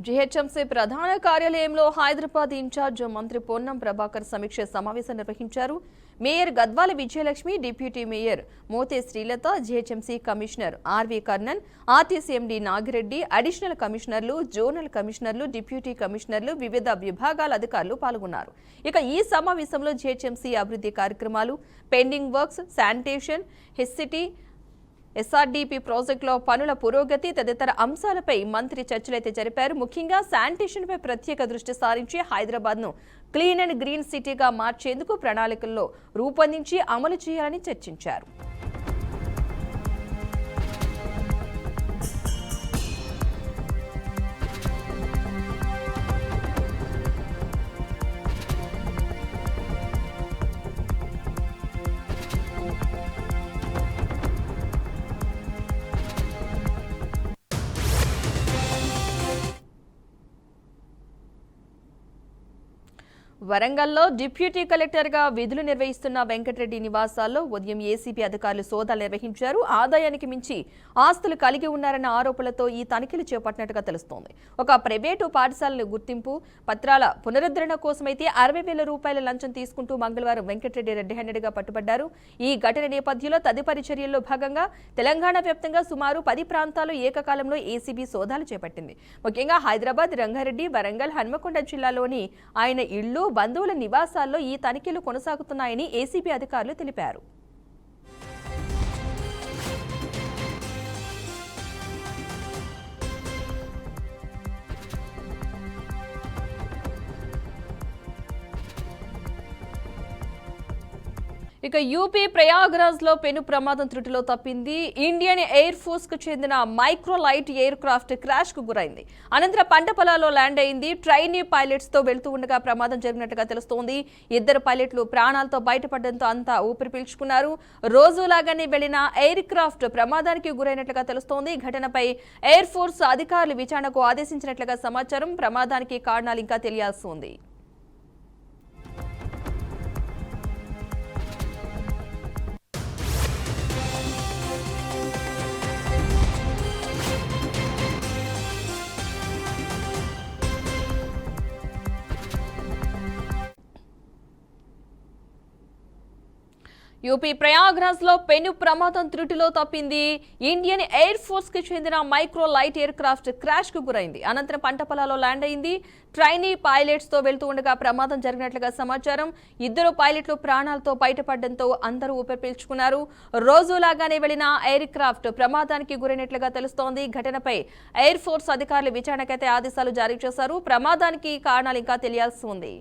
GHMC ప్రధాన కార్యాలయంలో Hyderabad incharge మంత్రి పొన్నం ప్రభాకర్ సమీక్ష సమావేశం నిర్వహించారు. Mayor Gadwal Vijayalakshmi, deputy mayor Mothe Srilatha, GHMC commissioner R V Karnan, RTC MD Nagireddy, additional కమిషనర్లు, జోనల్ కమిషనర్లు, డిప్యూటీ కమిషనర్లు, వివిధ విభాగాల అధికారులు పాల్గొన్నారు. ఇక ఈ సమావేశంలో జీహెచ్ఎంసీ అభివృద్ధి కార్యక్రమాలు, పెండింగ్ వర్క్స్, శానిటేషన్, హెస్సిటీ, ఎస్ఆర్డీపీ ప్రాజెక్టులో పనుల పురోగతి తదితర అంశాలపై మంత్రి చర్చలైతే జరిపారు. ముఖ్యంగా శానిటేషన్పై ప్రత్యేక దృష్టి సారించి హైదరాబాద్ను క్లీన్ అండ్ గ్రీన్ సిటీగా మార్చేందుకు ప్రణాళికల్లో రూపొందించి అమలు చేయాలని చర్చించారు. వరంగల్లో డిప్యూటీ కలెక్టర్గా విధులు నిర్వహిస్తున్న వెంకటరెడ్డి నివాసాల్లో ఉదయం ఏసీబీ అధికారులు సోదాలు నిర్వహించారు. ఆదాయానికి మించి ఆస్తులు కలిగి ఉన్నారన్న ఆరోపణలతో ఈ తనిఖీలు చేపట్టినట్టుగా తెలుస్తోంది. ఒక ప్రైవేటు పాఠశాలను గుర్తింపు పత్రాల పునరుద్ధరణ కోసమైతే 60,000 రూపాయల లంచం తీసుకుంటూ మంగళవారం వెంకటరెడ్డి రెడ్డి హ్యాండెడ్గా పట్టుబడ్డారు. ఈ ఘటన నేపథ్యంలో తదుపరి చర్యల్లో భాగంగా తెలంగాణ వ్యాప్తంగా సుమారు 10 ప్రాంతాల్లో ఏకకాలంలో ఏసీబీ సోదాలు చేపట్టింది. ముఖ్యంగా హైదరాబాద్, రంగారెడ్డి, వరంగల్, హన్మకొండ జిల్లాలోని ఆయన ఇళ్లు, బంధువుల నివాసాల్లో ఈ తనిఖీలు కొనసాగుతున్నాయని ఏసీబీ అధికారులు తెలిపారు. ఇక యూపీ ప్రయాగ్రాజ్ లో పెను ప్రమాదం త్రుటిలో తప్పింది. ఇండియన్ ఎయిర్ ఫోర్స్ కు చెందిన మైక్రోలైట్ ఎయిర్ క్రాఫ్ట్ క్రాష్ కు గురైంది. అనంతరం పంట పొలాల్లో ల్యాండ్ అయింది. ట్రైనీ పైలట్స్ తో వెళ్తూ ఉండగా ప్రమాదం జరిగినట్టుగా తెలుస్తోంది. 2 పైలట్లు ప్రాణాలతో బయటపడడంతో అంతా ఊపిరి పీల్చుకున్నారు. రోజులాగానే వెళ్లిన ఎయిర్ క్రాఫ్ట్ ప్రమాదానికి గురైనట్లుగా తెలుస్తోంది. ఘటనపై ఎయిర్ ఫోర్స్ అధికారులు విచారణకు ఆదేశించినట్లుగా సమాచారం. ప్రమాదానికి కారణాలు ఇంకా తెలియాల్సి ఉంది. యూపీ ప్రయాగ్రాజ్ లో పెను ప్రమాదం త్రుటిలో తప్పింది. ఇండియన్ ఎయిర్ ఫోర్స్ కి చెందిన micro light air craft crash కు గురైంది. అనంతరం పంట పొలాల్లో ల్యాండ్ అయింది. ట్రైనీ పైలట్స్ తో వెళ్తూ ఉండగా ప్రమాదం జరిగినట్లుగా సమాచారం. 2 పైలట్లు ప్రాణాలతో బయటపడడంతో అందరూ ఊపిరి పీల్చుకున్నారు. రోజులాగానే వెళ్లిన ఎయిర్ క్రాఫ్ట్ ప్రమాదానికి గురైనట్లుగా తెలుస్తోంది. ఘటనపై ఎయిర్ ఫోర్స్ అధికారులు విచారణకైతే ఆదేశాలు జారీ చేశారు. ప్రమాదానికి కారణాలు ఇంకా తెలియాల్సి ఉంది.